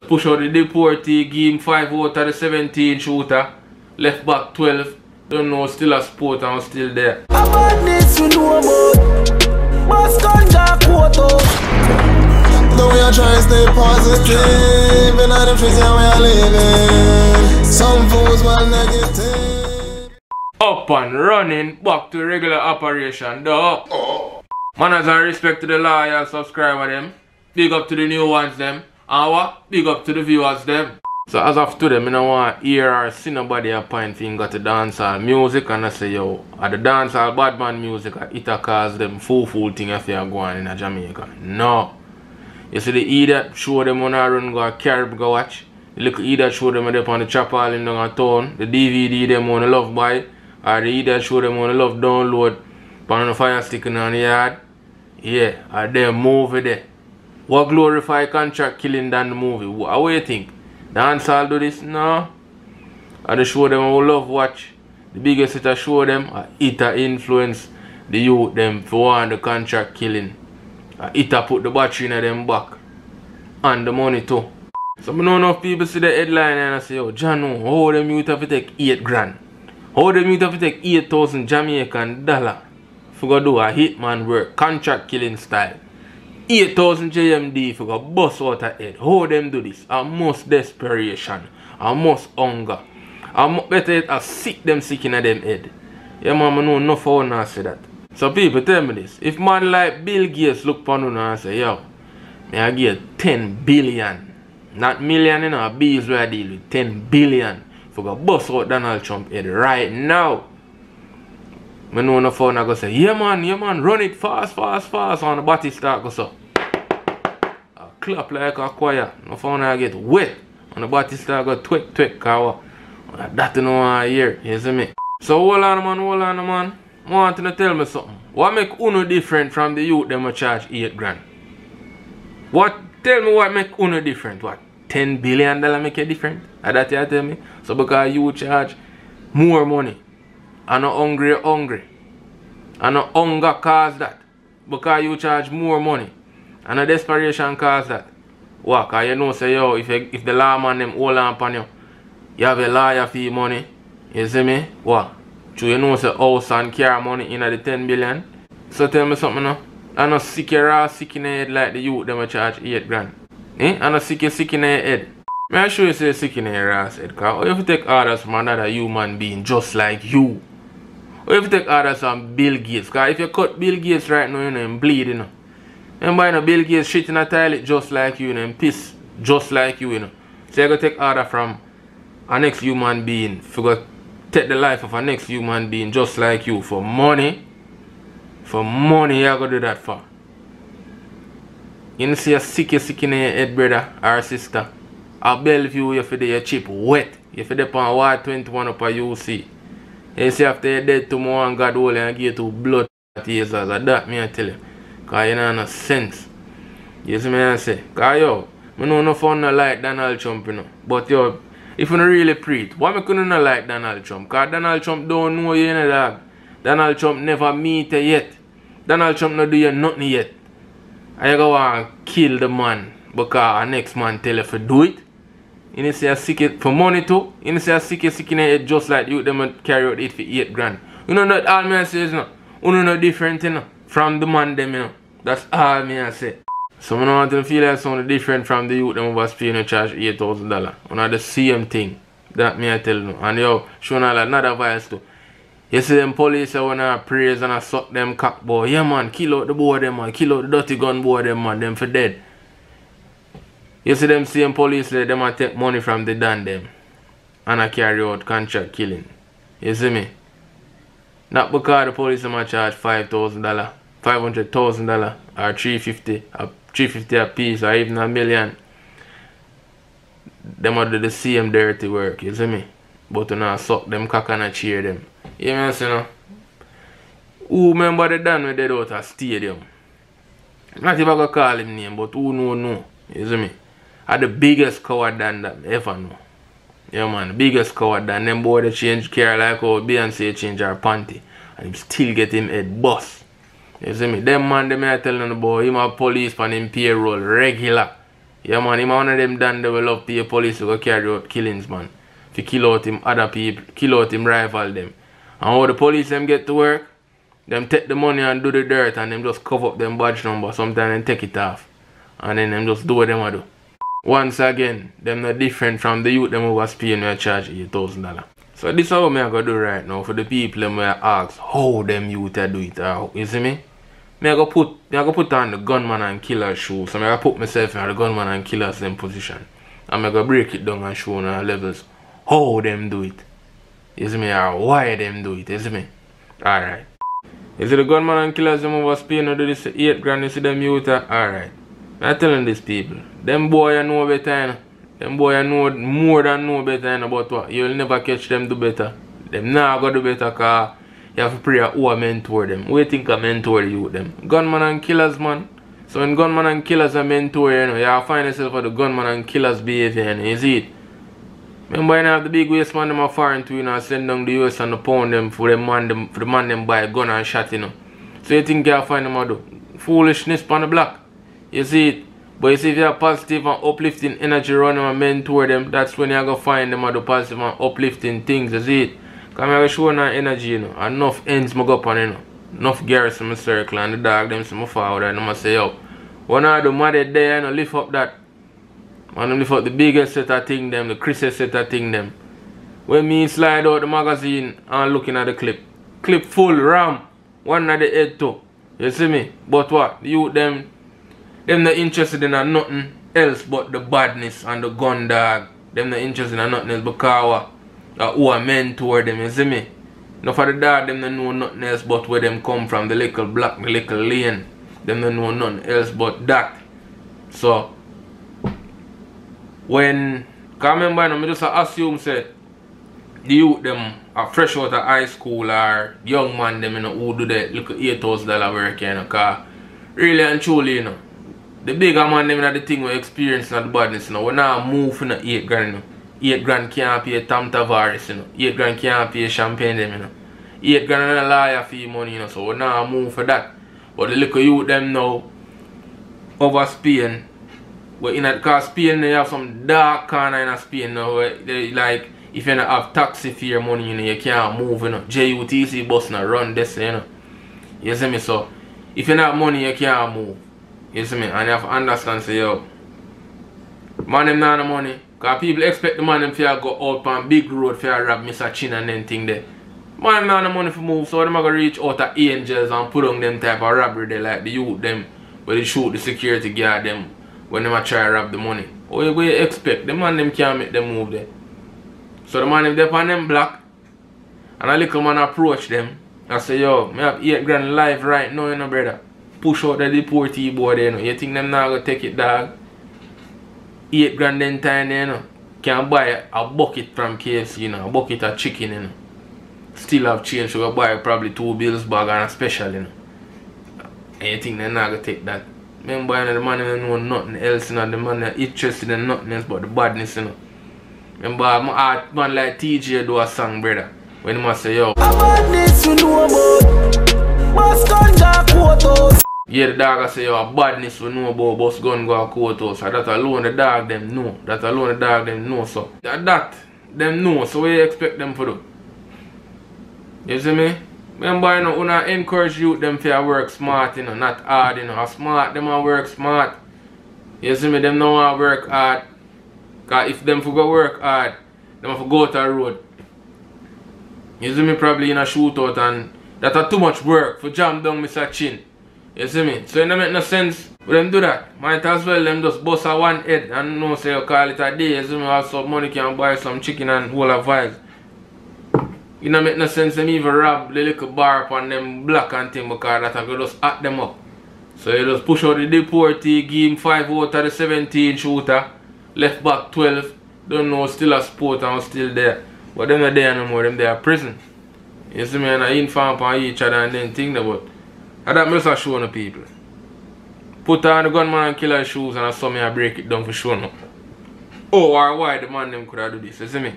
Push out the deportee, give him 5 out of the 17 shooter. Left back 12. Don't know, still a sport and still there. About this we know about. Mascanja Quoto. Though we are trying to stay positive, and I don't feel we are living. Some fools want negative. Up and running, back to regular operation, though. Manners and respect to the loyal subscriber them. Big up to the new ones them. And what? Big up to the viewers them. So as of today, I don't want to hear or see nobody a point finger to dancehall music and I say, yo, at the dancehall bad man music, it a cause them fool thing if you are going in Jamaica. No. You see the idiot show them when I run go a Carib go watch. The little idiot show them up on the chapel in the town. The DVD them on the love buy. Or the idiot show them on the love download. On the fire stick in the yard. Yeah, or them movie there. What glorify contract killing than the movie? What do you think? Dancehall do this? No. I just show them who love watch. The biggest it I show them, it influence the youth them for want the contract killing. It put the battery in them back. And the money too. So I know enough people see the headline and I say, yo, Jano, how them youth have to take 8 grand? How them youth have to take 8,000 Jamaican dollar for go do a hitman work, contract killing style? 8,000 JMD for go bust out of head. How them do this? A most desperation. A most hunger. A better yet, a sick them sick in them head. Yeah man, I know enough how I say that. So people tell me this. If man like Bill Gates look upon you and say, yo, may I give 10 billion. Not million, you know, B's where I deal with 10 billion. For go bust out Donald Trump head right now. I know enough how I go say, yeah man, run it fast. On the body start go so. Clap like a choir. No phone I get wet. And the body start go twek kawa. That you know I hear. You see me? So hold on man. I want you to tell me something. What make Uno different from the youth them a charge 8 grand? Tell me what make Uno different? What? $10 billion make you different? That you tell me? So because you charge more money. And no hungry. And no hunger cause that. Because you charge more money. And a desperation cause that. What? Cause you know say yo, if the lawman them hold on upon you, you have a lawyer fee money. You see me? What? So you know say house and car money in the 10 billion. So tell me something now. I know sick your ass sick in the head like the youth them a charge 8 grand. I know sick in the head. May I show you say sick in your ass head? Cause if you take orders from another human being just like you. Or if you take orders from Bill Gates. Cause if you cut Bill Gates right now, you know him bleed, you know. Remember, you know, Bill Gates shit in a toilet just like you, and piss just like you, you know. So you gotta take order from a next human being. You gotta take the life of a next human being just like you for money. For money, you gotta do that for. You know, see a sick in your head, brother or sister. A Bellevue, you feel your chip wet. You feel the on Ward 21 up at UC. You see after you're dead tomorrow and God will and give you to blood tasers. That me I tell you. Cause you know no sense. You see me I say? Cause yo, I know no fun no like Donald Trump, you know. But yo, if you don't really preach, why me couldn't not like Donald Trump? Cause Donald Trump don't know you, you know, dog. Donald Trump never meet you yet. Donald Trump not do you nothing yet. And you go and kill the man because our next man tell you to do it. You know say a sick for money too. You know say a sick in the head just like you them carry out it for 8 grand. You know that all me I say is no. You know no different, you know, from the man them, you know. That's all me I say. So I don't want to feel like something different from the youth them over paying a charge $8,000. You know the same thing. That me I tell you. And yo, showing all another vice too. You see them police I wanna praise and I suck them cock boy. Yeah man, kill out the boy them man, kill out the dirty gun boy them man, them for dead. You see them same police them a take money from the Dan them and I carry out contract killing. You see me? Not because the police them a charge $5,000, $500,000 or $350 a piece or even $1 million. Them a do the same dirty work, you see me? But you know suck them cock and I cheer them. You know what I'm saying? Who remember the Dan we dead out a stadium? Not if I go call him name, but who know. You see me? Are the biggest coward than that ever know. Yeah man, the biggest coward than them boy they change care like how Beyonce change her panty. And him still get him head bust. You see me? Them man, them I telling the boy, him a police on him payroll regular. Yeah, man, him one of them done they will love pay police to go carry out killings, man. To kill out him other people, kill out him rival them. And how the police them get to work, them take the money and do the dirt and them just cover up them badge number. Sometimes they take it off. And then them just do what them do. Once again, them not different from the youth them who was paying me charge $8,000. So this is how me I go do right now for the people them where I ask how them youth do it. You see me? I go put on the gunman and killer shoes. So I go put myself in the gunman and killer's them position. And I go break it down and show on levels how them do it. You see me? Or why them do it. You see me? Alright. You see the gunman and killers them was paying to do this 8 grand, you see them youth. Alright. I'm telling these people, them boy know better, you know. Them boy know more than know better, you know, about what. You'll never catch them do better. Them now go do better because you have to pray who a mentor them. Who you think a mentor you them? Gunman and killers, man. So when gunman and killers are mentor, you know, you have to find yourself for the gunman and killers behavior, you know. You see it? Remember you have the big waste man them are foreign to, you know, send down the US and the pound them for the man them buy a gun and shot, you know. So you think you have to find them a do? Foolishness on the block. You see it? But you see if you have positive and uplifting energy around them and mentor them, that's when you're going to find them at the positive and uplifting things. You see it? Because I'm going to show them energy, you know. Enough ends I go up on, you know. Enough garrison in my circle and the dog them see me forward and I'm say, yo, one of the mother there, you know, lift up that. And lift up the biggest set of thing them, the crispest set of thing them. When me slide out the magazine and looking at the clip. Clip full, ram. One at the head too. You see me? But what? You them not interested in nothing else but the badness and the gun dog. Them not interested in nothing else because who a mentor them, you see me? Now for the dog, them don't know nothing else but where them come from, the little block, the little lane. Them don't know nothing else but that. So, when, because remember, I just assume say, the youth them are fresh out of high school or young man them, you know, who do that little $8,000 work, you know, because really and truly, you know, the bigger man them in the thing we experience in the badness, you know, we now move in the 8 grand, you know. 8 grand can't pay Tom Tavares, you know. 8 grand can't pay Champagne them, you know. 8 grand and a lawyer fee money, you know, so we now move for that. But the little youth them now over Spain, but in because Spain they have some dark corner in Spain now where they like if you don't have taxi fare money, you know, you can't move, you know. JUTC bus now run this, you know. You see me? So if you don't have money you can't move. You see me? And you have to understand, say, yo, man them not the money. Because people expect the man them to go out on big road for rob Mr. Chin and then thing there. Man them not the money for move, so they're going to reach out of Angels and put on them type of robbery there, like the youth them, where they shoot the security guard them when they try to rob the money. What you expect? The man them can't make them move there. So the man them there on them block, and a little man approach them and say, yo, I have 8 grand live right now, you know, brother. Push out the deportee boy there, you know. You think them not gonna take it, dog? 8 grand then time, you know. Can buy a bucket from KFC, you know, a bucket of chicken, you know. Still have change, so go buy probably 2 bills bag and a special, you know. And you think they're not gonna take that? Remember, you know, the man don't know nothing else, you know. The man is interested in nothing else but the badness, you know. Remember, a man like TJ do a song, brother. When he must say, yo, badness you know about. Boss ganja quotas. yeah, the dog say, yo, a badness we know about boss gun go a courthouse. So that alone the dog them know. That alone the dog them know, so. That them know, so what you expect them to do? You see me? Remember, you know, when I encourage you them to work smart, you know, not hard, you know. Smart, them a work smart. You see me? Them know I work hard. Because if them for go work hard, them have to go to the road. You see me? Probably in a shootout and that are too much work for jam down Mr. Chin. You see me? So it don't make no sense for them do that. Might as well them just bust a one head and no say you call it a day. You see me? Have some money can buy some chicken and whole of vibes. It don't make no sense them even rob the little bar upon them black and thing because that will just at them up. So you just push out the deportee, give him 5 out of the 17 shooter, left back 12, don't know, still a sport and still there. But them not there no more, them there prison. You see me, and I inform upon each other and then think about. And that must have shown the people. Put on the gunman and killer shoes and I saw me I break it down for showing up. Oh, or why the man them could have do this, you see me?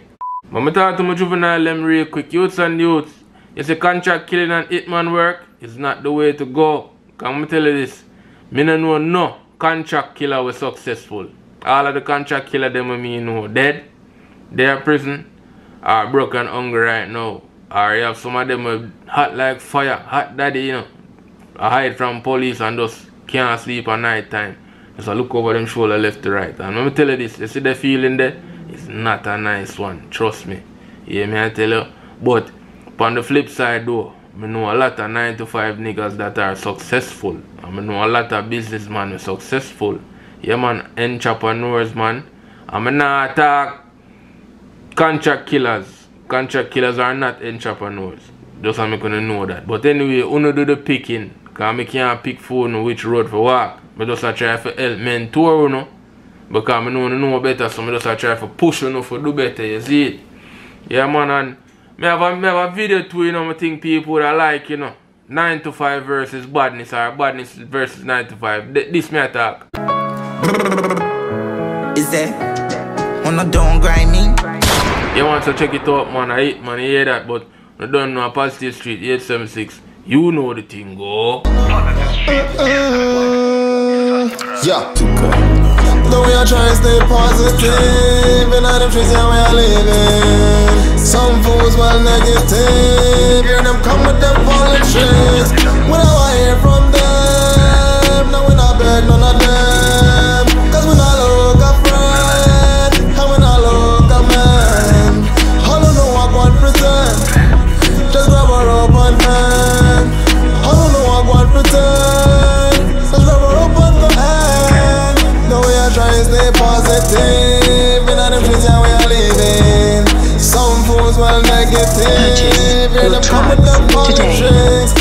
But I talk to my juvenile them real quick. Youths and youths, you see contract killing and hitman work is not the way to go. Can I tell you this? Me no know no contract killer was successful. all of the contract killer them with me know dead. They are prison or broke and hungry right now. Or you have some of them hot like fire, hot daddy, you know. I hide from police and just can't sleep at night time. Just I look over them shoulder left to right. And let me tell you this, you see the feeling there? It's not a nice one, trust me. Yeah, me I tell you. But on the flip side though, I know a lot of 9 to 5 niggas that are successful. I know a lot of businessmen who are successful. Yeah man, entrepreneurs man. I'm not talk contract killers. Contract killers are not entrepreneurs. Just so I'm gonna know that. But anyway, uno do the picking. Cause I can't pick for no which road for walk. I just try to help mentor uno. Because I know better, so I just try to push uno for do better, you see it? Yeah man, and I have a video too, you know, I think people would like, you know. 9 to 5 versus badness or badness versus 9 to 5. This me attack. Is that when I don't grind me? You want to check it out, man. I hate, man. You hear that, but I don't know. Positive Street 876. You know the thing, go. Yeah. Though we are trying to stay positive, and I don't treat how we are living. Some fools well negative, hear them come with them politics. When I hear from them, now we not beg none of them. Cause we not look a friend, and we not look a man. I don't know what one pretend, just grab her up and hand. I don't know what one pretend, just grab her up and hand. Though we are trying to stay positive, and I don't treat how we are living. Some fools well negative, hear them come with them politics.